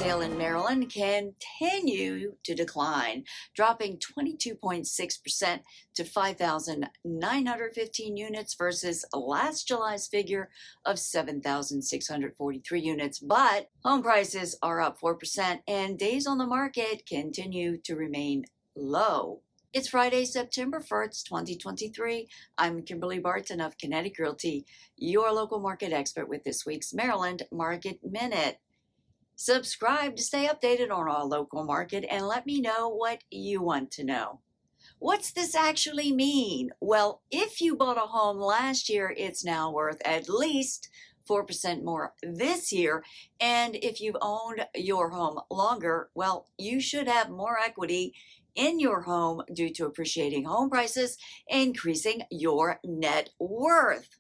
sale in Maryland continue to decline, dropping 22.6% to 5,915 units versus last July's figure of 7,643 units. But home prices are up 4% and days on the market continue to remain low. It's Friday, September 1st, 2023. I'm Kimberly Barton of Kinetic Realty, your local market expert with this week's Maryland Market Minute. Subscribe to stay updated on our local market and let me know what you want to know. What's this actually mean? Well, if you bought a home last year, it's now worth at least 4% more this year. And if you've owned your home longer, well, you should have more equity in your home due to appreciating home prices, increasing your net worth.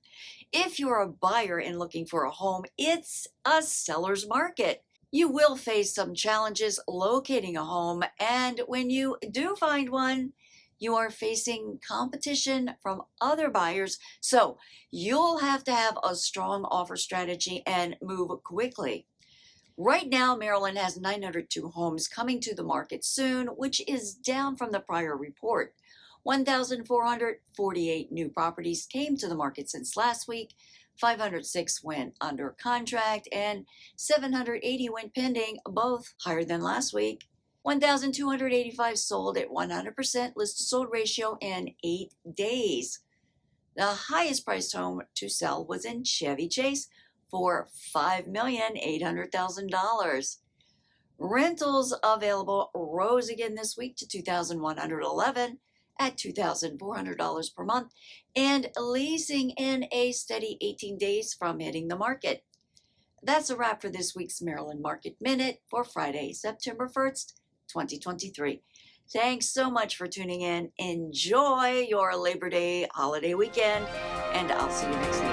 If you're a buyer and looking for a home, it's a seller's market. You will face some challenges locating a home, and when you do find one, you are facing competition from other buyers, so you'll have to have a strong offer strategy and move quickly. Right now, Maryland has 902 homes coming to the market soon, which is down from the prior report. 1,448 new properties came to the market since last week, 506 went under contract, and 780 went pending, both higher than last week. 1,285 sold at 100% list-to-sold ratio in 8 days. The highest priced home to sell was in Chevy Chase for $5,800,000. Rentals available rose again this week to 2,111 at $2,400 per month, and leasing in a steady 18 days from hitting the market. That's a wrap for this week's Maryland Market Minute for Friday, September 1st, 2023. Thanks so much for tuning in. Enjoy your Labor Day holiday weekend, and I'll see you next week.